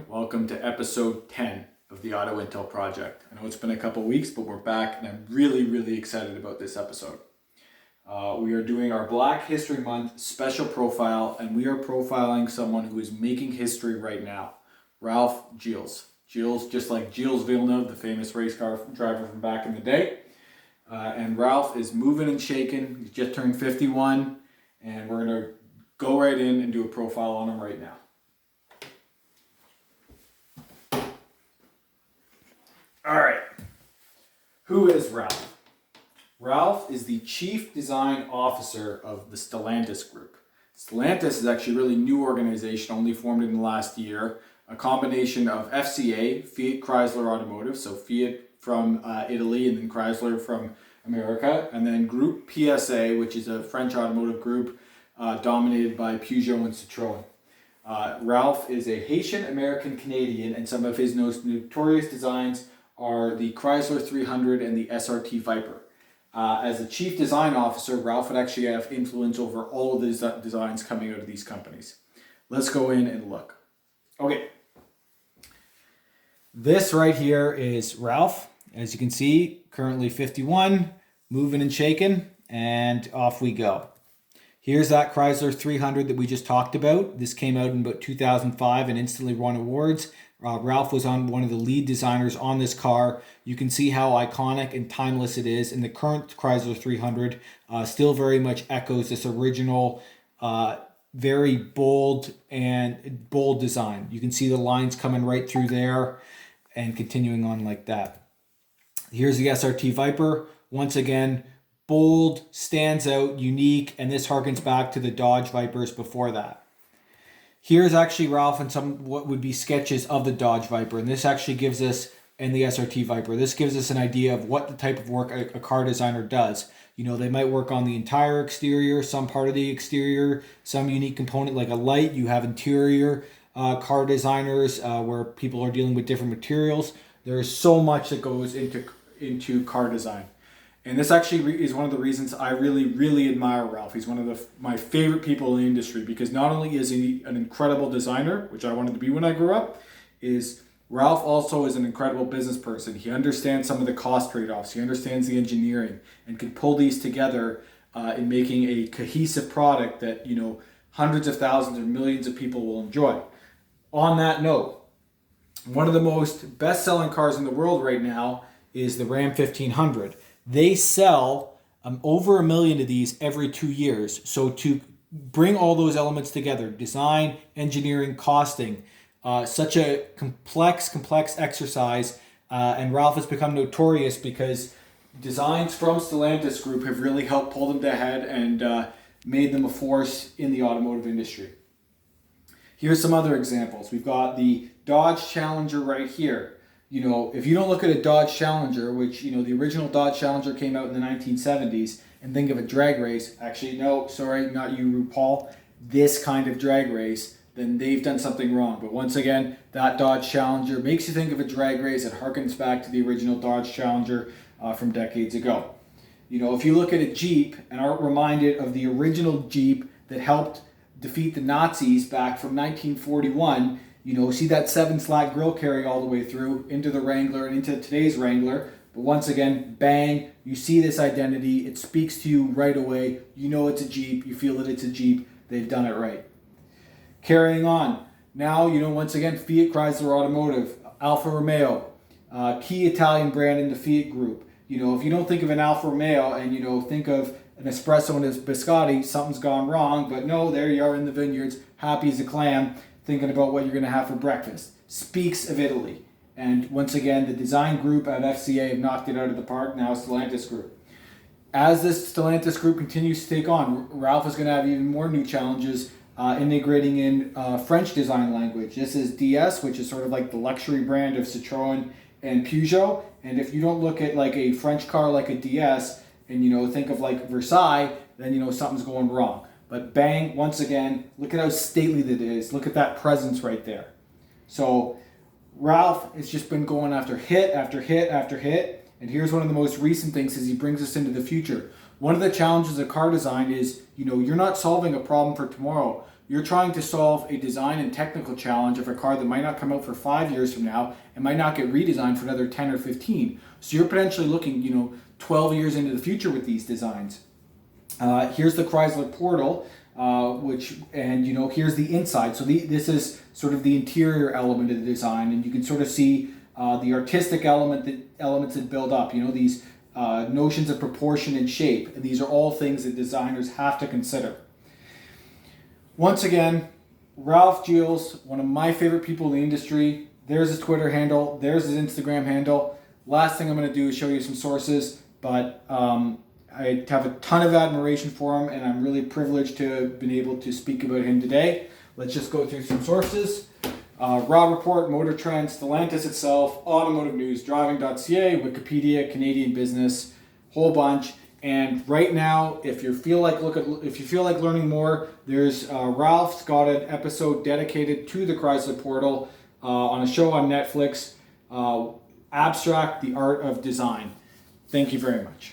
Welcome to episode 10 of the Auto Intel Project. I know it's been a couple weeks, but we're back and I'm really excited about this episode. We are doing our Black History Month special profile, and we are profiling someone who is making history right now, Gilles. Gilles, just like Gilles Villeneuve, the famous race car driver from back in the day. And Ralph is moving and shaking. He's just turned 51, and we're going to go right in and do a profile on him right now. All right, who is Ralph? Ralph is the Chief Design Officer of the Stellantis Group. Stellantis is actually a really new organization, only formed in the last year, a combination of FCA, Fiat Chrysler Automotive, so Fiat from Italy and then Chrysler from America, and then Group PSA, which is a French automotive group dominated by Peugeot and Citroen. Ralph is a Haitian American Canadian, and some of his most notorious designs are the Chrysler 300 and the SRT Viper. As a chief design officer, Ralph would actually have influence over all of the designs coming out of these companies. Let's go in and look. Okay. This right here is Ralph. As you can see, currently 51, moving and shaking, and off we go. Here's that Chrysler 300 that we just talked about. This came out in about 2005 and instantly won awards. Ralph was one of the lead designers on this car. You can see how iconic and timeless it is. And the current Chrysler 300 still very much echoes this original, very bold design. You can see the lines coming right through there and continuing on like that. Here's the SRT Viper. Once again, bold, stands out, unique, and this harkens back to the Dodge Vipers before that. Here's actually Ralph and some what would be sketches of the Dodge Viper, and this actually gives us, and the SRT Viper, this gives us an idea of what the type of work a car designer does. You know, they might work on the entire exterior, some part of the exterior, some unique component like a light. You have interior car designers where people are dealing with different materials. There is so much that goes into car design. And this actually is one of the reasons I really admire Ralph. He's one of my favorite people in the industry because not only is he an incredible designer, which I wanted to be when I grew up, is Ralph also is an incredible business person. He understands some of the cost trade-offs. He understands the engineering and can pull these together in making a cohesive product that, you know, hundreds of thousands or millions of people will enjoy. On that note, one of the most best-selling cars in the world right now is the Ram 1500. They sell over 1 million of these every 2 years. So to bring all those elements together, design, engineering, costing, such a complex exercise. And Ralph has become notorious because designs from Stellantis Group have really helped pull them to head and made them a force in the automotive industry. Here's some other examples. We've got the Dodge Challenger right here. You know, if you don't look at a Dodge Challenger, which, you know, the original Dodge Challenger came out in the 1970s, and think of a drag race, actually, no, sorry, not you, RuPaul, this kind of drag race, then they've done something wrong. But once again, that Dodge Challenger makes you think of a drag race. It harkens back to the original Dodge Challenger from decades ago. You know, if you look at a Jeep and are reminded of the original Jeep that helped defeat the Nazis back from 1941, you know, see that 7-slat grill carry all the way through into the Wrangler and into today's Wrangler. But once again, bang, you see this identity. It speaks to you right away. You know it's a Jeep. You feel that it's a Jeep. They've done it right. Carrying on. Now, you know, once again, Fiat Chrysler Automotive, Alfa Romeo, key Italian brand in the Fiat group. You know, if you don't think of an Alfa Romeo and, you know, think of an espresso and a biscotti, something's gone wrong. But no, there you are in the vineyards, happy as a clam, thinking about what you're going to have for breakfast. Speaks of Italy. And once again, the design group at FCA have knocked it out of the park. Now Stellantis Group. As this Stellantis Group continues to take on, Ralph is going to have even more new challenges integrating in French design language. This is DS, which is sort of like the luxury brand of Citroen and Peugeot. And if you don't look at like a French car like a DS and, you know, think of like Versailles, then, you know, something's going wrong. But bang, once again, look at how stately that is. Look at that presence right there. So Ralph has just been going after hit after hit after hit. And here's one of the most recent things as he brings us into the future. One of the challenges of car design is, you know, you're not solving a problem for tomorrow. you're trying to solve a design and technical challenge of a car that might not come out for 5 years from now and might not get redesigned for another 10 or 15. So you're potentially looking, 12 years into the future with these designs. Here's the Chrysler portal, here's the inside. So this is sort of the interior element of the design, and you can sort of see the artistic elements that build up. These notions of proportion and shape. And these are all things that designers have to consider. Once again, Ralph Gilles, one of my favorite people in the industry. There's his Twitter handle. There's his Instagram handle. Last thing I'm going to do is show you some sources, but I have a ton of admiration for him, and I'm really privileged to have been able to speak about him today. Let's just go through some sources. Raw Report, Motor Trend, Stellantis itself, Automotive News, Driving.ca, Wikipedia, Canadian Business, whole bunch. And right now, if you feel like learning more, there's Ralph's got an episode dedicated to the Chrysler portal on a show on Netflix, Abstract: The Art of Design. Thank you very much.